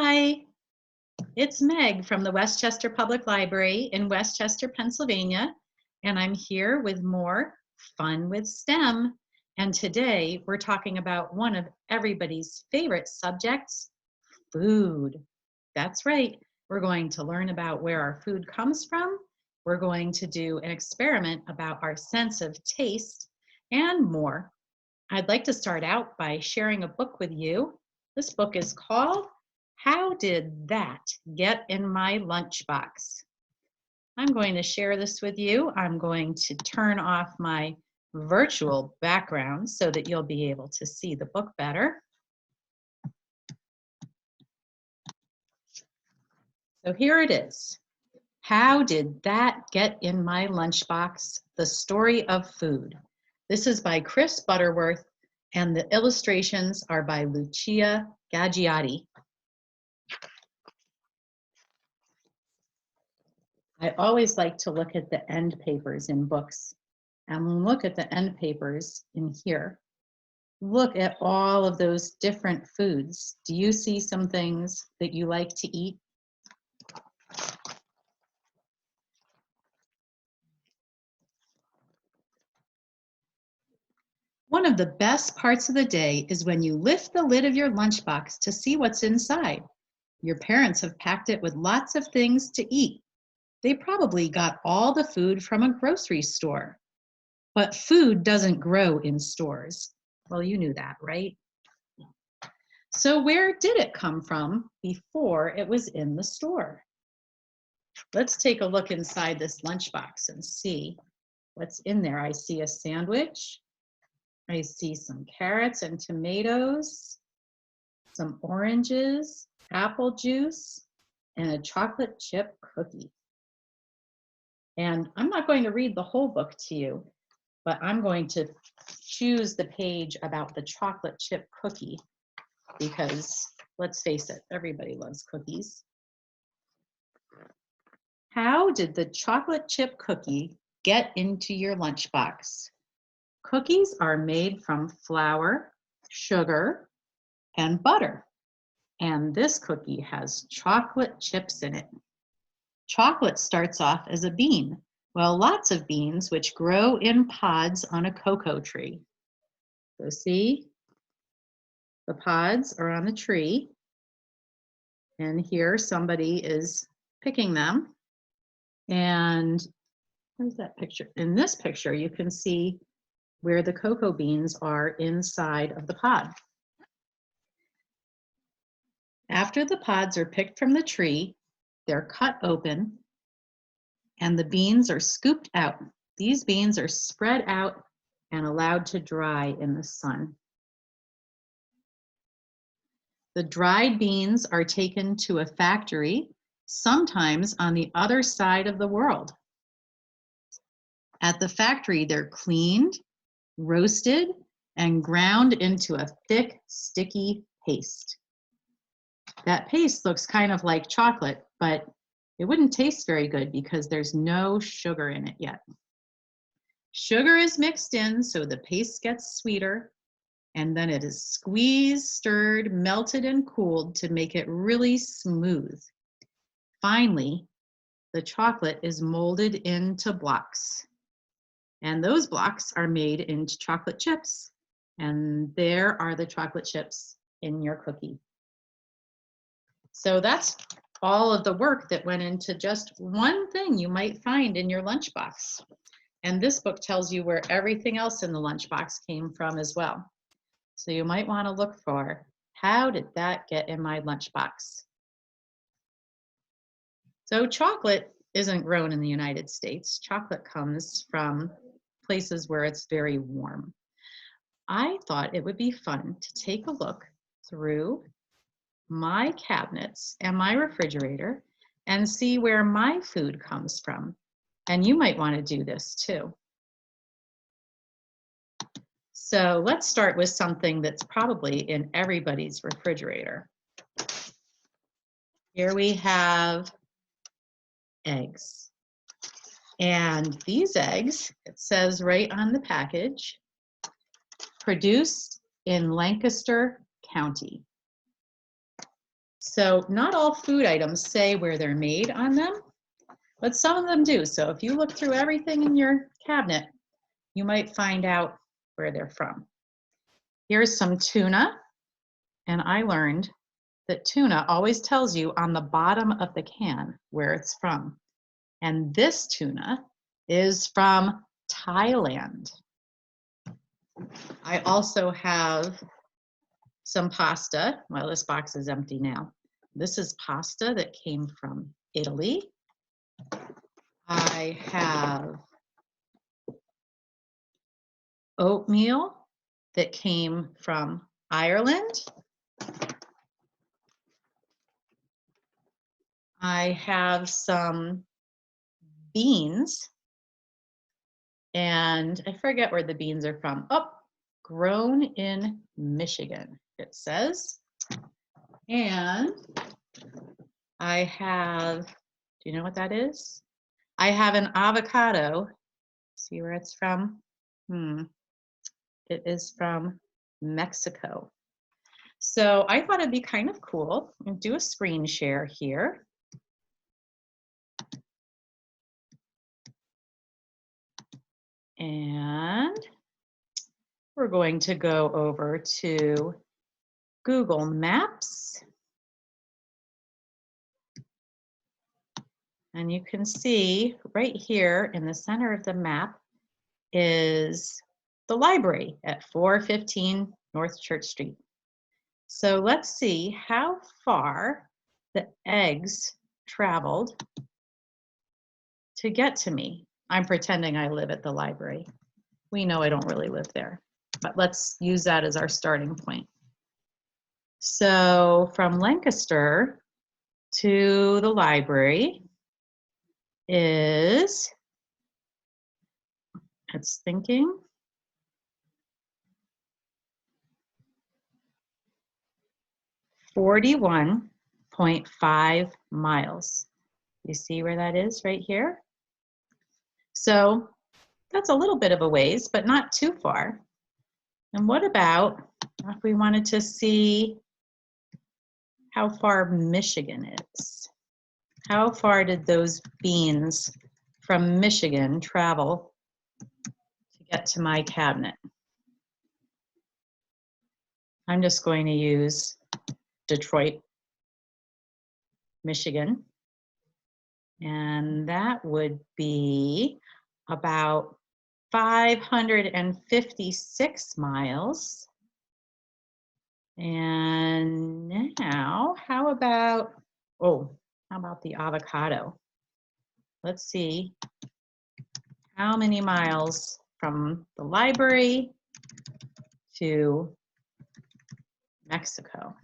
Hi, it's Meg from the Westchester Public Library in Westchester, Pennsylvania, and I'm here with more Fun with STEM. And today we're talking about one of everybody's favorite subjects, food. That's right, we're going to learn about where our food comes from. We're going to do an experiment about our sense of taste and more. I'd like to start out by sharing a book with you. This book is called How Did That Get in My Lunchbox? I'm going to share this with you. I'm going to turn off my virtual background so that you'll be able to see the book better. So here it is. How Did That Get in My Lunchbox? The Story of Food. This is by Chris Butterworth, and the illustrations are by Lucia Gaggiotti. I always like to look at the end papers in books, and look at the end papers in here. Look at all of those different foods. Do you see some things that you like to eat? One of the best parts of the day is when you lift the lid of your lunchbox to see what's inside. Your parents have packed it with lots of things to eat. They probably got all the food from a grocery store. But food doesn't grow in stores. Well, you knew that, right? So where did it come from before it was in the store? Let's take a look inside this lunchbox and see what's in there. I see a sandwich. I see some carrots and tomatoes, some oranges, apple juice, and a chocolate chip cookie. And I'm not going to read the whole book to you, but I'm going to choose the page about the chocolate chip cookie because, let's face it, everybody loves cookies. How did the chocolate chip cookie get into your lunchbox? Cookies are made from flour, sugar, and butter. And this cookie has chocolate chips in it. Chocolate starts off as a bean. Well, lots of beans which grow in pods on a cocoa tree. So see, the pods are on the tree. And here somebody is picking them. And where's that picture? In this picture, you can see where the cocoa beans are inside of the pod. After the pods are picked from the tree, they're cut open and the beans are scooped out. These beans are spread out and allowed to dry in the sun. The dried beans are taken to a factory, sometimes on the other side of the world. At the factory, they're cleaned, roasted, and ground into a thick, sticky paste. That paste looks kind of like chocolate, but it wouldn't taste very good because there's no sugar in it yet. Sugar is mixed in so the paste gets sweeter, and then it is squeezed, stirred, melted, and cooled to make it really smooth. Finally, the chocolate is molded into blocks. And those blocks are made into chocolate chips. And there are the chocolate chips in your cookie. So that's all of the work that went into just one thing you might find in your lunchbox. And this book tells you where everything else in the lunchbox came from as well. So you might want to look for, how did that get in my lunchbox? So chocolate isn't grown in the United States. Chocolate comes from places where it's very warm. I thought it would be fun to take a look through my cabinets and my refrigerator and see where my food comes from. And you might want to do this too. So let's start with something that's probably in everybody's refrigerator. Here we have eggs. And these eggs, it says right on the package, produced in Lancaster County. So not all food items say where they're made on them, but some of them do. So if you look through everything in your cabinet, you might find out where they're from. Here's some tuna, and I learned that tuna always tells you on the bottom of the can where it's from. And this tuna is from Thailand. I also have some pasta. Well, this box is empty now. This is pasta that came from Italy. I have oatmeal that came from Ireland. I have some beans, and I forget where the beans are from. Oh, grown in Michigan, it says. And I have, do you know what that is? I have an avocado. See where it's from? It is from Mexico. So I thought it'd be kind of cool. I'll do a screen share here. And we're going to go over to Google Maps. And you can see right here in the center of the map is the library at 415 North Church Street. So let's see how far the eggs traveled to get to me. I'm pretending I live at the library. We know I don't really live there, but let's use that as our starting point. So from Lancaster to the library is, it's thinking, 41.5 miles. You see where that is right here? So that's a little bit of a ways, but not too far. And what about if we wanted to see how far Michigan is? How far did those beans from Michigan travel to get to my cabinet? I'm just going to use Detroit, Michigan. And that would be about 556 miles. And now, how about the avocado? Let's see how many miles from the library to Mexico.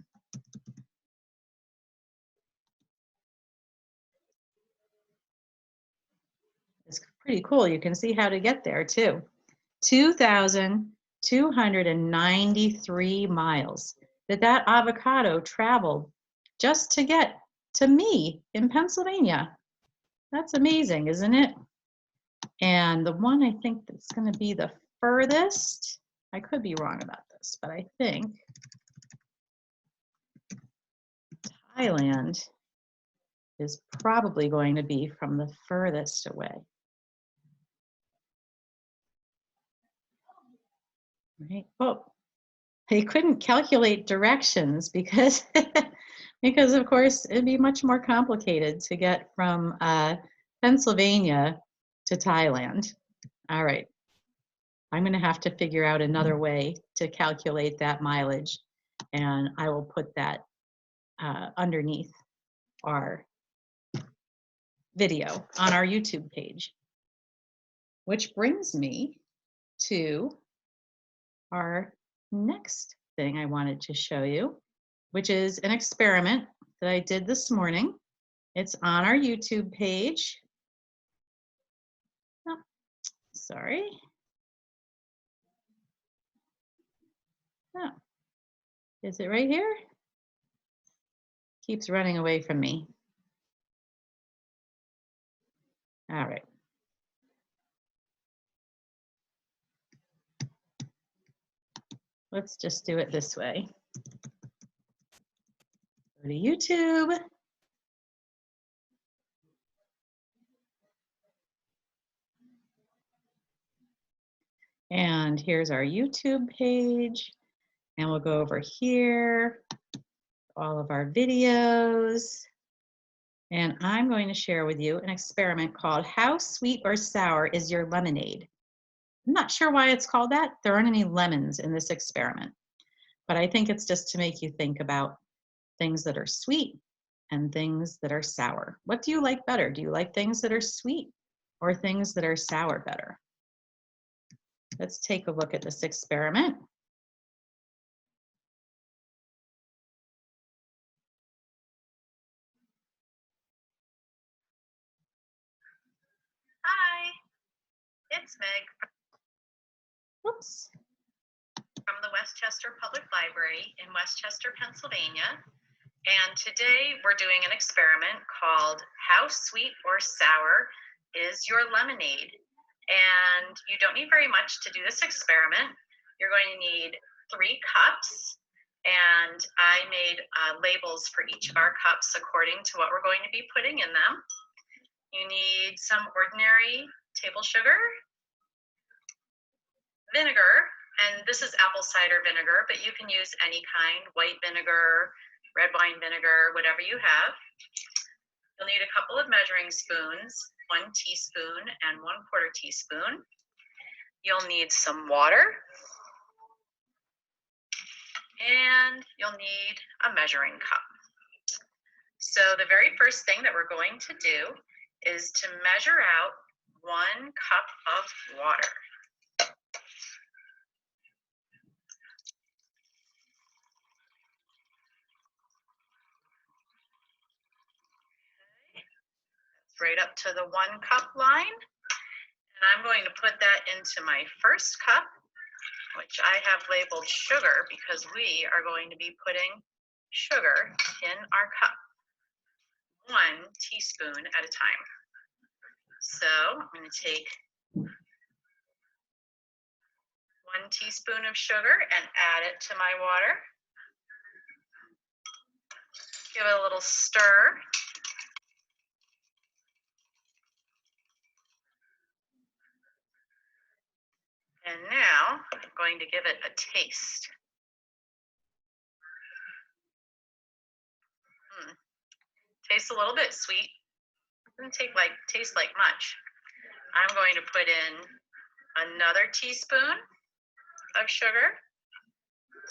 It's pretty cool. You can see how to get there too. 2,293 miles that avocado traveled just to get to me in Pennsylvania. That's amazing, isn't it? And the one I think that's going to be the furthest, I could be wrong about this, but I think Thailand is probably going to be from the furthest away. Right. Oh, he couldn't calculate directions because because of course it'd be much more complicated to get from Pennsylvania to Thailand. All right, I'm going to have to figure out another way to calculate that mileage, and I will put that underneath our video on our YouTube page. Which brings me to our next thing I wanted to show you, which is an experiment that I did this morning. It's on our YouTube page. Oh, sorry. Oh, is it right here? Keeps running away from me. All right. Let's just do it this way. Go to YouTube. And here's our YouTube page. And we'll go over here, all of our videos. And I'm going to share with you an experiment called How Sweet or Sour is Your Lemonade? I'm not sure why it's called that. There aren't any lemons in this experiment, but I think it's just to make you think about things that are sweet and things that are sour. What do you like better? Do you like things that are sweet or things that are sour better? Let's take a look at this experiment. Hi, it's Meg Whoops. from the Westchester Public Library in Westchester, Pennsylvania. And today we're doing an experiment called How Sweet or Sour is Your Lemonade? And you don't need very much to do this experiment. You're going to need 3 cups, and I made labels for each of our cups according to what we're going to be putting in them. You need some ordinary table sugar, vinegar, and this is apple cider vinegar, but you can use any kind, white vinegar, red wine vinegar, whatever you have. You'll need a couple of measuring spoons, 1 teaspoon and 1/4 teaspoon. You'll need some water, and you'll need a measuring cup. So the very first thing that we're going to do is to measure out 1 cup of water. Right up to the 1 cup line. And I'm going to put that into my first cup, which I have labeled sugar because we are going to be putting sugar in our cup, 1 teaspoon at a time. So I'm going to take 1 teaspoon of sugar and add it to my water. Give it a little stir. And now I'm going to give it a taste. Tastes a little bit sweet. Doesn't taste like much. I'm going to put in another teaspoon of sugar.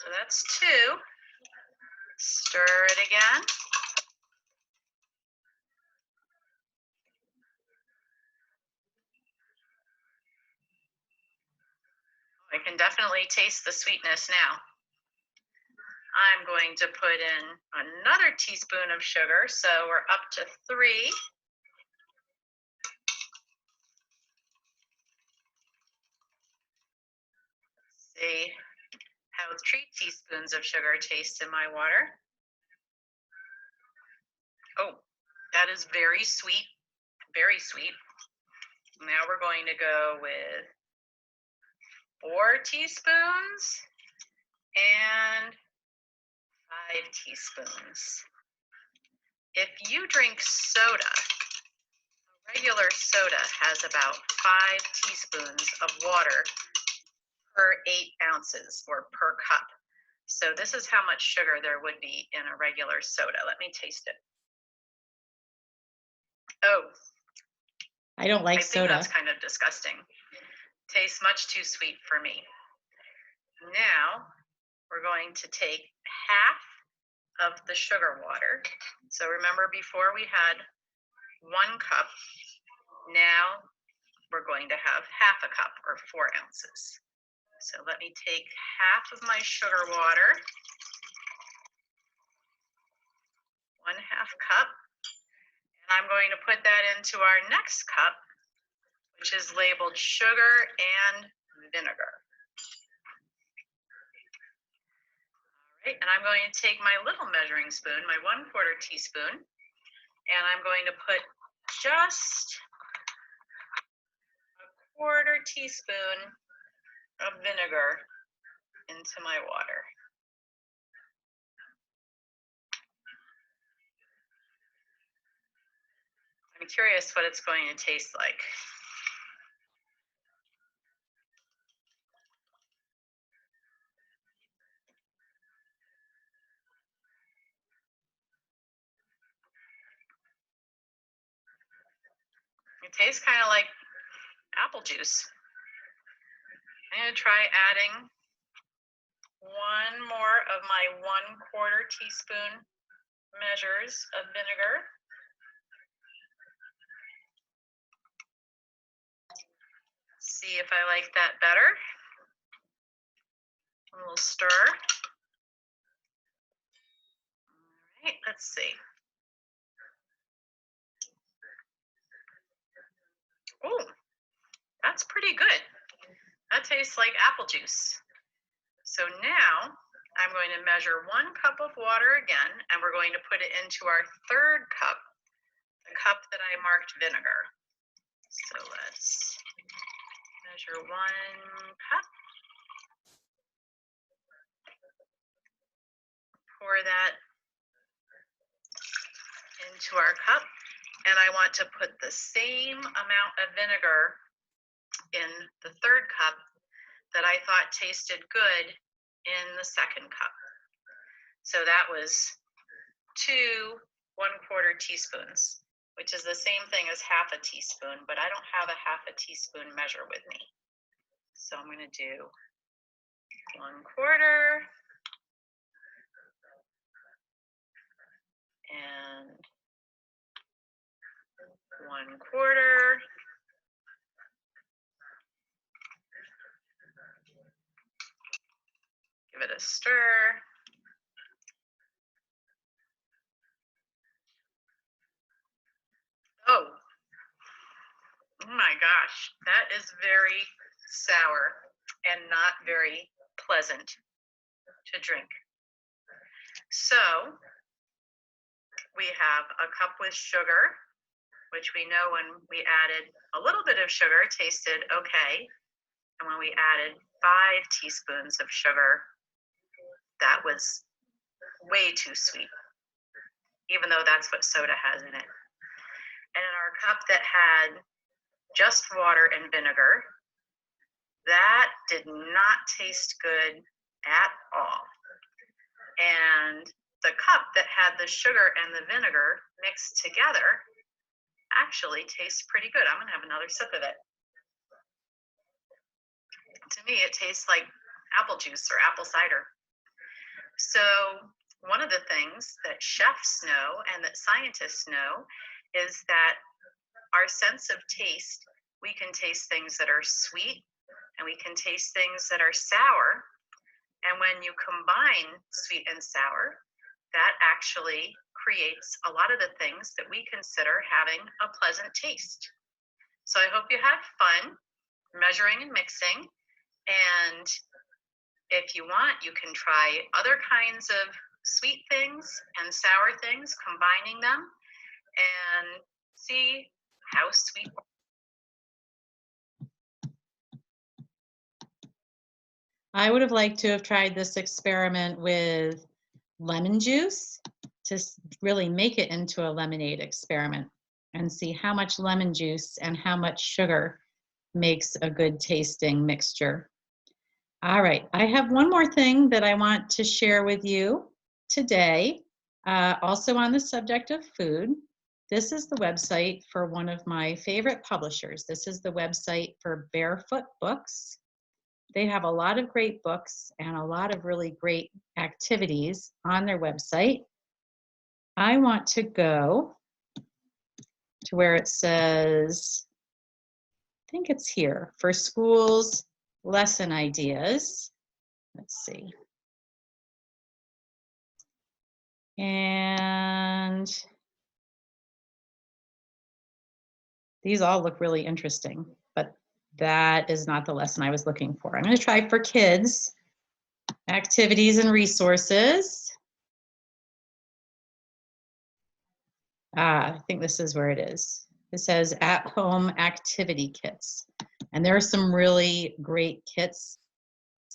So that's 2. Stir it again. I can definitely taste the sweetness now. I'm going to put in another teaspoon of sugar, so we're up to 3. Let's see how 3 teaspoons of sugar taste in my water. Oh, that is very sweet, very sweet. Now we're going to go with 4 teaspoons and 5 teaspoons. If you drink soda, regular soda has about 5 teaspoons of water per 8 ounces or per cup. So this is how much sugar there would be in a regular soda. Let me taste it. Oh, I don't like soda. I think that's kind of disgusting. Tastes much too sweet for me. Now we're going to take half of the sugar water. So remember, before we had 1 cup. Now we're going to have half a cup or 4 ounces. So let me take half of my sugar water, 1/2 cup, and I'm going to put that into our next cup, which is labeled sugar and vinegar. All right, and I'm going to take my little measuring spoon, my 1/4 teaspoon, and I'm going to put just a 1/4 teaspoon of vinegar into my water. I'm curious what it's going to taste like. It tastes kind of like apple juice. I'm going to try adding one more of my 1/4 teaspoon measures of vinegar. See if I like that better. A little stir. All right, let's see. Oh, that's pretty good. That tastes like apple juice. So now I'm going to measure 1 cup of water again, and we're going to put it into our 3rd cup, the cup that I marked vinegar. So let's measure 1 cup. Pour that into our cup, and I want to put the same amount of vinegar in the 3rd cup that I thought tasted good in the 2nd cup. So that was 2 1/4 teaspoons, which is the same thing as 1/2 teaspoon, but I don't have a 1/2 teaspoon measure with me. So I'm going to do 1/4 and 1/4. Give it a stir. Oh my gosh, that is very sour and not very pleasant to drink. So we have a cup with sugar, which we know when we added a little bit of sugar tasted okay. And when we added 5 teaspoons of sugar, that was way too sweet, even though that's what soda has in it. And in our cup that had just water and vinegar, that did not taste good at all. And the cup that had the sugar and the vinegar mixed together actually tastes pretty good. I'm going to have another sip of it. To me, it tastes like apple juice or apple cider. So one of the things that chefs know and that scientists know is that our sense of taste, we can taste things that are sweet and we can taste things that are sour. And when you combine sweet and sour, that actually creates a lot of the things that we consider having a pleasant taste. So I hope you had fun measuring and mixing. And if you want, you can try other kinds of sweet things and sour things, combining them, and see how sweet. I would have liked to have tried this experiment with lemon juice to really make it into a lemonade experiment and see how much lemon juice and how much sugar makes a good tasting mixture. All right, I have one more thing that I want to share with you today, also on the subject of food. This is the website for one of my favorite publishers. This is the website for Barefoot Books. They have a lot of great books and a lot of really great activities on their website. I want to go to where it says, I think it's here, for schools, lesson ideas. Let's see. And these all look really interesting, but that is not the lesson I was looking for. I'm going to try for kids, activities and resources. I think this is where it is. It says at-home activity kits. And there are some really great kits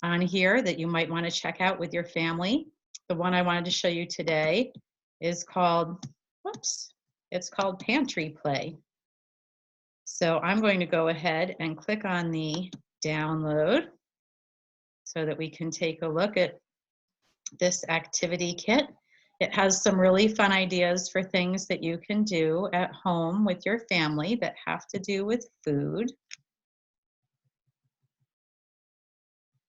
on here that you might want to check out with your family. The one I wanted to show you today is called, whoops, It's called Pantry Play. So I'm going to go ahead and click on the download so that we can take a look at this activity kit. It has some really fun ideas for things that you can do at home with your family that have to do with food.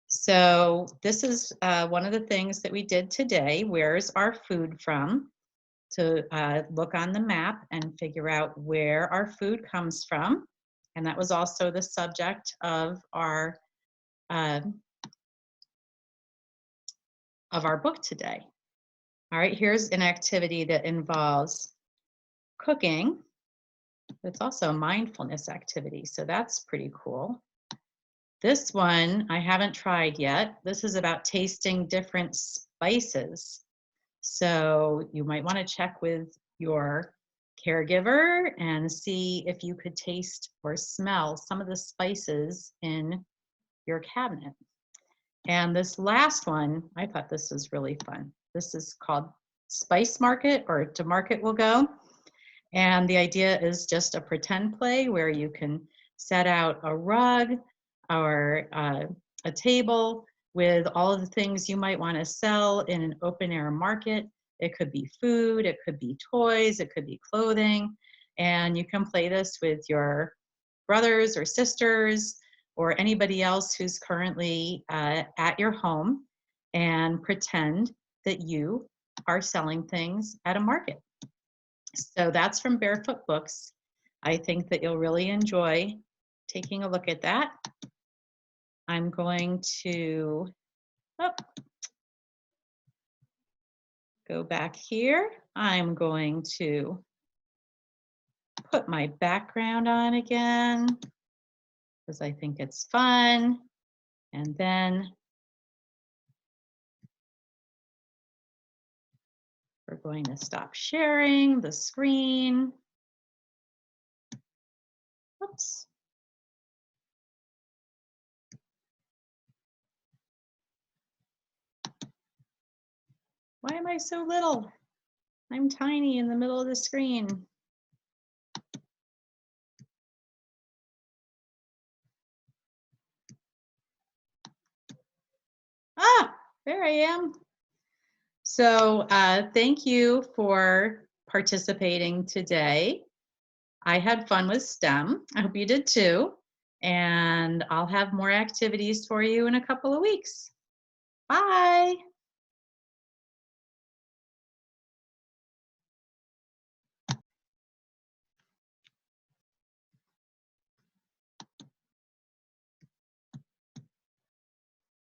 So this is one of the things that we did today. Where's our food from? To look on the map and figure out where our food comes from. And that was also the subject of our book today. All right, here's an activity that involves cooking. It's also a mindfulness activity, so that's pretty cool. This one I haven't tried yet. This is about tasting different spices. So you might want to check with your caregiver and see if you could taste or smell some of the spices in your cabinet. And this last one, I thought this was really fun. This is called Spice Market, or To Market We'll Go. And the idea is just a pretend play where you can set out a rug or a table with all of the things you might want to sell in an open air market. It could be food, it could be toys, it could be clothing. And you can play this with your brothers or sisters or anybody else who's currently at your home, and pretend that you are selling things at a market. So that's from Barefoot Books. I think that you'll really enjoy taking a look at that. I'm going to go back here. I'm going to put my background on again because I think it's fun. And then we're going to stop sharing the screen. Oops. Why am I so little? I'm tiny in the middle of the screen. Ah, there I am. So thank you for participating today. I had fun with STEM. I hope you did too. And I'll have more activities for you in a couple of weeks. Bye.